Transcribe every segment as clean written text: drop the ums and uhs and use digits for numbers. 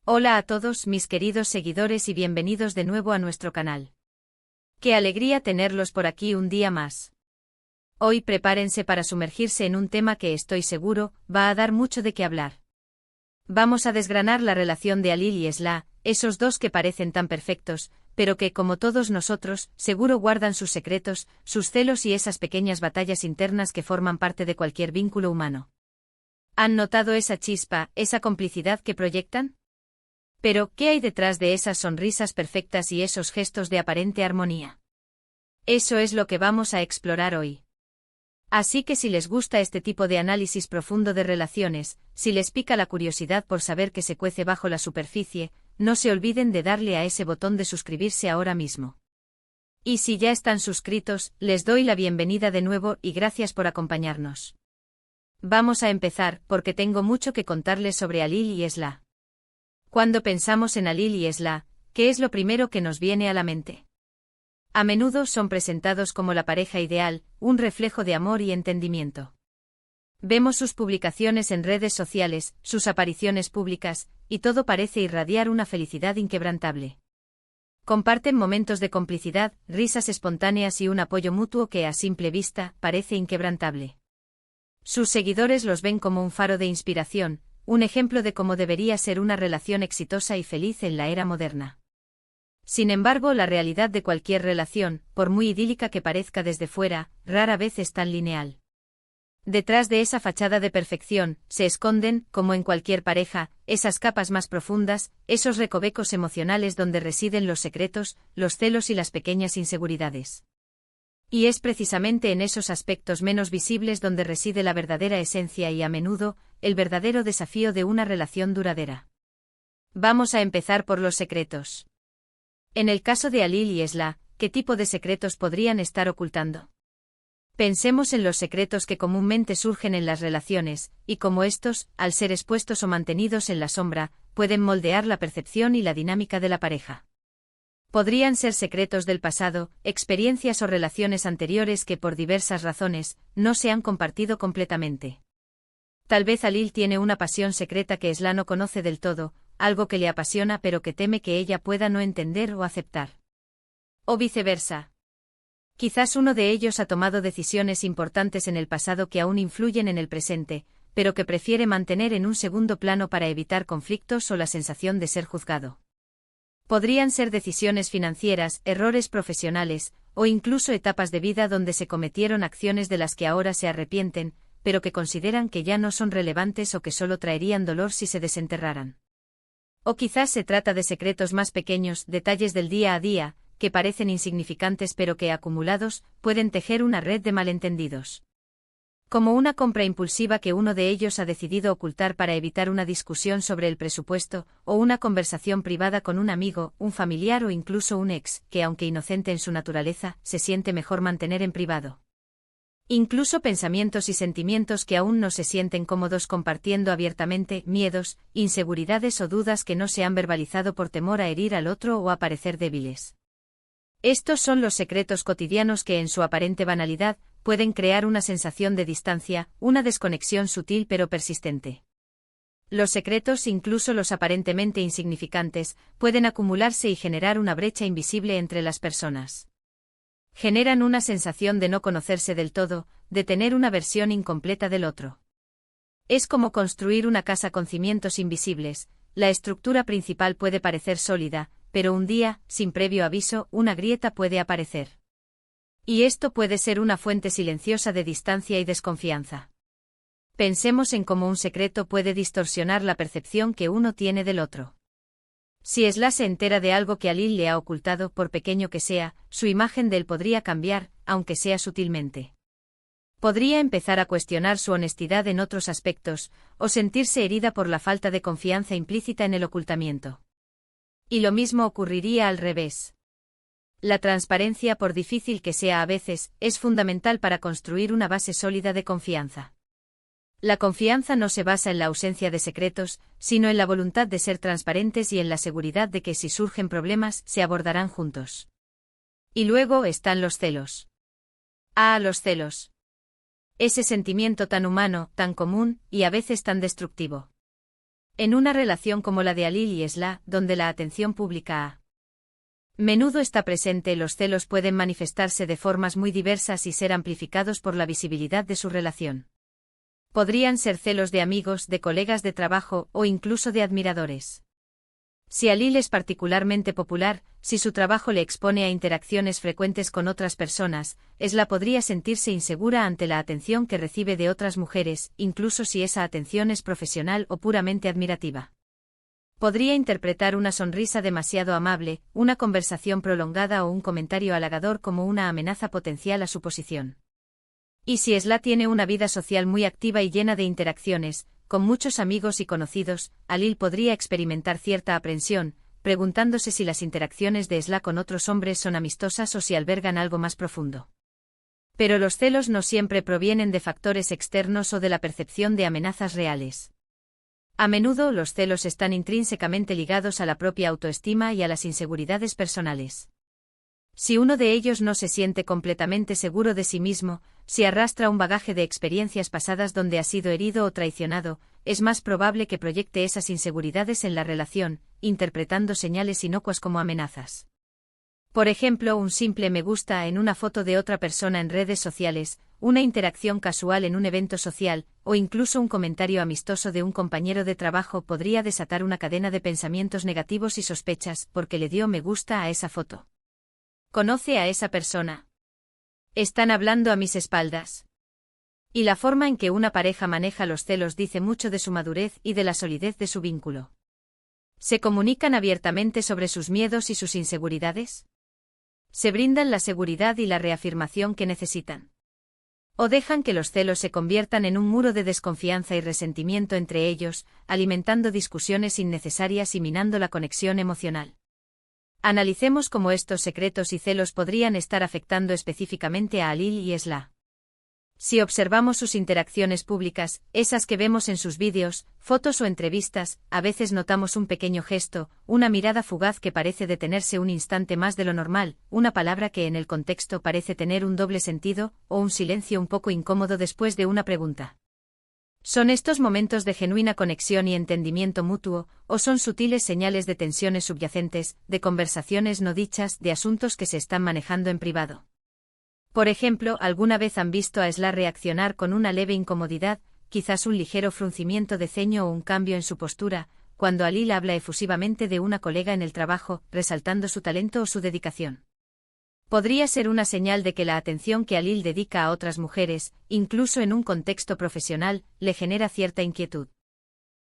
Hola a todos mis queridos seguidores y bienvenidos de nuevo a nuestro canal. Qué alegría tenerlos por aquí un día más. Hoy prepárense para sumergirse en un tema que estoy seguro va a dar mucho de qué hablar. Vamos a desgranar la relación de Alil y Esla, esos dos que parecen tan perfectos, pero que, como todos nosotros, seguro guardan sus secretos, sus celos y esas pequeñas batallas internas que forman parte de cualquier vínculo humano. ¿Han notado esa chispa, esa complicidad que proyectan? Pero, ¿qué hay detrás de esas sonrisas perfectas y esos gestos de aparente armonía? Eso es lo que vamos a explorar hoy. Así que si les gusta este tipo de análisis profundo de relaciones, si les pica la curiosidad por saber qué se cuece bajo la superficie, no se olviden de darle a ese botón de suscribirse ahora mismo. Y si ya están suscritos, les doy la bienvenida de nuevo y gracias por acompañarnos. Vamos a empezar, porque tengo mucho que contarles sobre Alil y Esla. Cuando pensamos en Alil y Esla, ¿qué es lo primero que nos viene a la mente? A menudo son presentados como la pareja ideal, un reflejo de amor y entendimiento. Vemos sus publicaciones en redes sociales, sus apariciones públicas, y todo parece irradiar una felicidad inquebrantable. Comparten momentos de complicidad, risas espontáneas y un apoyo mutuo que a simple vista parece inquebrantable. Sus seguidores los ven como un faro de inspiración, un ejemplo de cómo debería ser una relación exitosa y feliz en la era moderna. Sin embargo, la realidad de cualquier relación, por muy idílica que parezca desde fuera, rara vez es tan lineal. Detrás de esa fachada de perfección, se esconden, como en cualquier pareja, esas capas más profundas, esos recovecos emocionales donde residen los secretos, los celos y las pequeñas inseguridades. Y es precisamente en esos aspectos menos visibles donde reside la verdadera esencia y, a menudo, el verdadero desafío de una relación duradera. Vamos a empezar por los secretos. En el caso de Alil y Esla, ¿qué tipo de secretos podrían estar ocultando? Pensemos en los secretos que comúnmente surgen en las relaciones, y cómo estos, al ser expuestos o mantenidos en la sombra, pueden moldear la percepción y la dinámica de la pareja. Podrían ser secretos del pasado, experiencias o relaciones anteriores que por diversas razones, no se han compartido completamente. Tal vez Alil tiene una pasión secreta que Esla no conoce del todo, algo que le apasiona pero que teme que ella pueda no entender o aceptar. O viceversa. Quizás uno de ellos ha tomado decisiones importantes en el pasado que aún influyen en el presente, pero que prefiere mantener en un segundo plano para evitar conflictos o la sensación de ser juzgado. Podrían ser decisiones financieras, errores profesionales, o incluso etapas de vida donde se cometieron acciones de las que ahora se arrepienten, pero que consideran que ya no son relevantes o que solo traerían dolor si se desenterraran. O quizás se trata de secretos más pequeños, detalles del día a día, que parecen insignificantes pero que acumulados, pueden tejer una red de malentendidos. Como una compra impulsiva que uno de ellos ha decidido ocultar para evitar una discusión sobre el presupuesto, o una conversación privada con un amigo, un familiar o incluso un ex, que aunque inocente en su naturaleza, se siente mejor mantener en privado. Incluso pensamientos y sentimientos que aún no se sienten cómodos compartiendo abiertamente, miedos, inseguridades o dudas que no se han verbalizado por temor a herir al otro o a parecer débiles. Estos son los secretos cotidianos que en su aparente banalidad, pueden crear una sensación de distancia, una desconexión sutil pero persistente. Los secretos, incluso los aparentemente insignificantes, pueden acumularse y generar una brecha invisible entre las personas. Generan una sensación de no conocerse del todo, de tener una versión incompleta del otro. Es como construir una casa con cimientos invisibles, la estructura principal puede parecer sólida, pero un día, sin previo aviso, una grieta puede aparecer. Y esto puede ser una fuente silenciosa de distancia y desconfianza. Pensemos en cómo un secreto puede distorsionar la percepción que uno tiene del otro. Si Esla se entera de algo que Alil le ha ocultado, por pequeño que sea, su imagen de él podría cambiar, aunque sea sutilmente. Podría empezar a cuestionar su honestidad en otros aspectos, o sentirse herida por la falta de confianza implícita en el ocultamiento. Y lo mismo ocurriría al revés. La transparencia, por difícil que sea a veces, es fundamental para construir una base sólida de confianza. La confianza no se basa en la ausencia de secretos, sino en la voluntad de ser transparentes y en la seguridad de que si surgen problemas, se abordarán juntos. Y luego están los celos. Ah, los celos. Ese sentimiento tan humano, tan común, y a veces tan destructivo. En una relación como la de Alil y Esla, donde la atención pública a menudo está presente, los celos pueden manifestarse de formas muy diversas y ser amplificados por la visibilidad de su relación. Podrían ser celos de amigos, de colegas de trabajo o incluso de admiradores. Si Alil es particularmente popular, si su trabajo le expone a interacciones frecuentes con otras personas, Esla podría sentirse insegura ante la atención que recibe de otras mujeres, incluso si esa atención es profesional o puramente admirativa. Podría interpretar una sonrisa demasiado amable, una conversación prolongada o un comentario halagador como una amenaza potencial a su posición. Y si Esla tiene una vida social muy activa y llena de interacciones, con muchos amigos y conocidos, Alil podría experimentar cierta aprensión, preguntándose si las interacciones de Esla con otros hombres son amistosas o si albergan algo más profundo. Pero los celos no siempre provienen de factores externos o de la percepción de amenazas reales. A menudo los celos están intrínsecamente ligados a la propia autoestima y a las inseguridades personales. Si uno de ellos no se siente completamente seguro de sí mismo, si arrastra un bagaje de experiencias pasadas donde ha sido herido o traicionado, es más probable que proyecte esas inseguridades en la relación, interpretando señales inocuas como amenazas. Por ejemplo, un simple me gusta en una foto de otra persona en redes sociales, una interacción casual en un evento social, o incluso un comentario amistoso de un compañero de trabajo podría desatar una cadena de pensamientos negativos y sospechas porque le dio me gusta a esa foto. ¿Conoce a esa persona? Están hablando a mis espaldas. Y la forma en que una pareja maneja los celos dice mucho de su madurez y de la solidez de su vínculo. ¿Se comunican abiertamente sobre sus miedos y sus inseguridades? ¿Se brindan la seguridad y la reafirmación que necesitan? ¿O dejan que los celos se conviertan en un muro de desconfianza y resentimiento entre ellos, alimentando discusiones innecesarias y minando la conexión emocional? Analicemos cómo estos secretos y celos podrían estar afectando específicamente a Alil y Esla. Si observamos sus interacciones públicas, esas que vemos en sus vídeos, fotos o entrevistas, a veces notamos un pequeño gesto, una mirada fugaz que parece detenerse un instante más de lo normal, una palabra que en el contexto parece tener un doble sentido, o un silencio un poco incómodo después de una pregunta. ¿Son estos momentos de genuina conexión y entendimiento mutuo, o son sutiles señales de tensiones subyacentes, de conversaciones no dichas, de asuntos que se están manejando en privado? Por ejemplo, ¿alguna vez han visto a Esla reaccionar con una leve incomodidad, quizás un ligero fruncimiento de ceño o un cambio en su postura, cuando Alil habla efusivamente de una colega en el trabajo, resaltando su talento o su dedicación? Podría ser una señal de que la atención que Alil dedica a otras mujeres, incluso en un contexto profesional, le genera cierta inquietud.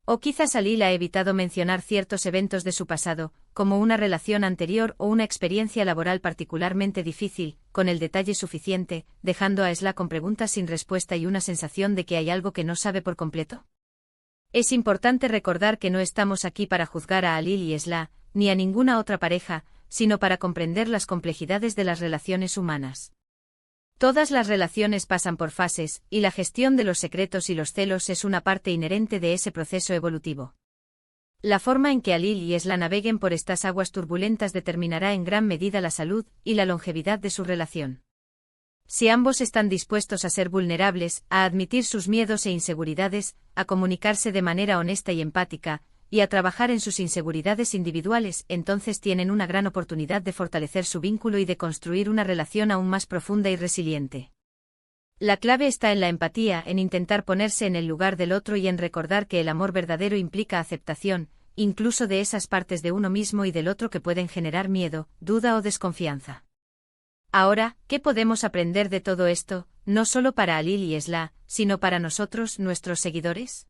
O quizás Alil ha evitado mencionar ciertos eventos de su pasado, como una relación anterior o una experiencia laboral particularmente difícil, con el detalle suficiente, dejando a Esla con preguntas sin respuesta y una sensación de que hay algo que no sabe por completo. Es importante recordar que no estamos aquí para juzgar a Alil y Esla, ni a ninguna otra pareja, sino para comprender las complejidades de las relaciones humanas. Todas las relaciones pasan por fases, y la gestión de los secretos y los celos es una parte inherente de ese proceso evolutivo. La forma en que Alil y Esla naveguen por estas aguas turbulentas determinará en gran medida la salud y la longevidad de su relación. Si ambos están dispuestos a ser vulnerables, a admitir sus miedos e inseguridades, a comunicarse de manera honesta y empática, y a trabajar en sus inseguridades individuales, entonces tienen una gran oportunidad de fortalecer su vínculo y de construir una relación aún más profunda y resiliente. La clave está en la empatía, en intentar ponerse en el lugar del otro y en recordar que el amor verdadero implica aceptación, incluso de esas partes de uno mismo y del otro que pueden generar miedo, duda o desconfianza. Ahora, ¿qué podemos aprender de todo esto, no solo para Alil y Esla, sino para nosotros, nuestros seguidores?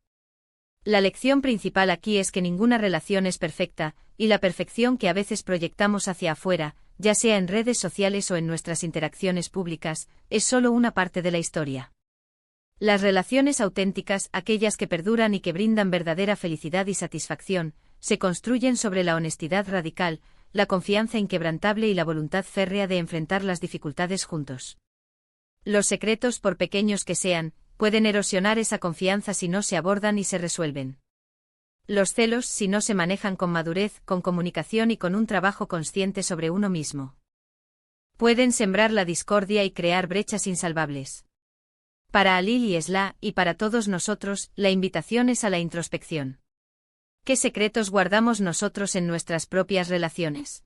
La lección principal aquí es que ninguna relación es perfecta, y la perfección que a veces proyectamos hacia afuera, ya sea en redes sociales o en nuestras interacciones públicas, es solo una parte de la historia. Las relaciones auténticas, aquellas que perduran y que brindan verdadera felicidad y satisfacción, se construyen sobre la honestidad radical, la confianza inquebrantable y la voluntad férrea de enfrentar las dificultades juntos. Los secretos, por pequeños que sean, pueden erosionar esa confianza si no se abordan y se resuelven. Los celos, si no se manejan con madurez, con comunicación y con un trabajo consciente sobre uno mismo, pueden sembrar la discordia y crear brechas insalvables. Para Alil y Esla, y para todos nosotros, la invitación es a la introspección. ¿Qué secretos guardamos nosotros en nuestras propias relaciones?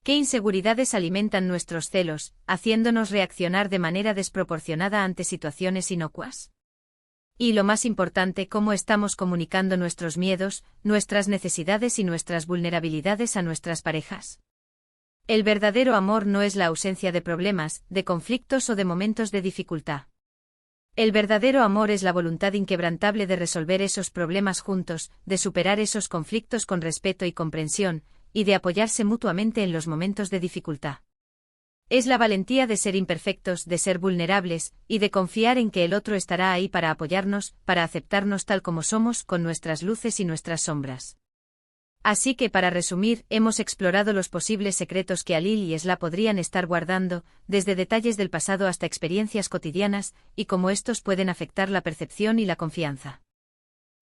¿Qué inseguridades alimentan nuestros celos, haciéndonos reaccionar de manera desproporcionada ante situaciones inocuas? Y lo más importante, ¿cómo estamos comunicando nuestros miedos, nuestras necesidades y nuestras vulnerabilidades a nuestras parejas? El verdadero amor no es la ausencia de problemas, de conflictos o de momentos de dificultad. El verdadero amor es la voluntad inquebrantable de resolver esos problemas juntos, de superar esos conflictos con respeto y comprensión, y de apoyarse mutuamente en los momentos de dificultad. Es la valentía de ser imperfectos, de ser vulnerables, y de confiar en que el otro estará ahí para apoyarnos, para aceptarnos tal como somos, con nuestras luces y nuestras sombras. Así que, para resumir, hemos explorado los posibles secretos que Alil y Esla podrían estar guardando, desde detalles del pasado hasta experiencias cotidianas, y cómo estos pueden afectar la percepción y la confianza.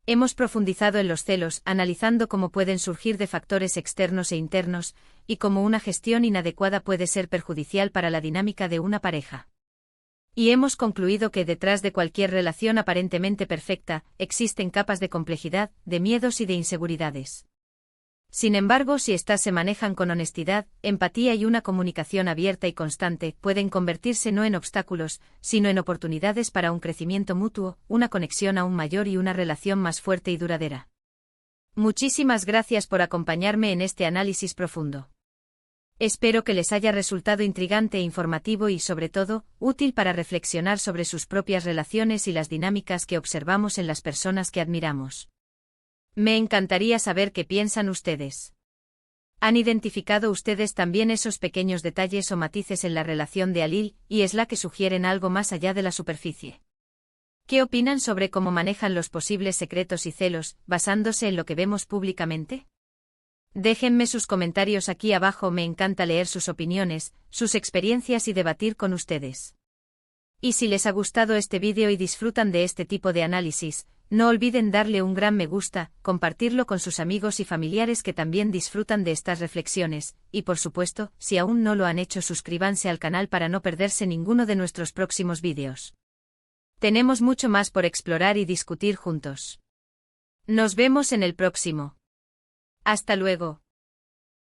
Hemos profundizado en los celos, analizando cómo pueden surgir de factores externos e internos, y cómo una gestión inadecuada puede ser perjudicial para la dinámica de una pareja. Y hemos concluido que detrás de cualquier relación aparentemente perfecta, existen capas de complejidad, de miedos y de inseguridades. Sin embargo, si éstas se manejan con honestidad, empatía y una comunicación abierta y constante, pueden convertirse no en obstáculos, sino en oportunidades para un crecimiento mutuo, una conexión aún mayor y una relación más fuerte y duradera. Muchísimas gracias por acompañarme en este análisis profundo. Espero que les haya resultado intrigante e informativo y, sobre todo, útil para reflexionar sobre sus propias relaciones y las dinámicas que observamos en las personas que admiramos. Me encantaría saber qué piensan ustedes. ¿Han identificado ustedes también esos pequeños detalles o matices en la relación de Alil y Esla que sugieren algo más allá de la superficie? ¿Qué opinan sobre cómo manejan los posibles secretos y celos, basándose en lo que vemos públicamente? Déjenme sus comentarios aquí abajo, me encanta leer sus opiniones, sus experiencias y debatir con ustedes. Y si les ha gustado este vídeo y disfrutan de este tipo de análisis, no olviden darle un gran me gusta, compartirlo con sus amigos y familiares que también disfrutan de estas reflexiones, y por supuesto, si aún no lo han hecho, suscríbanse al canal para no perderse ninguno de nuestros próximos vídeos. Tenemos mucho más por explorar y discutir juntos. Nos vemos en el próximo. Hasta luego.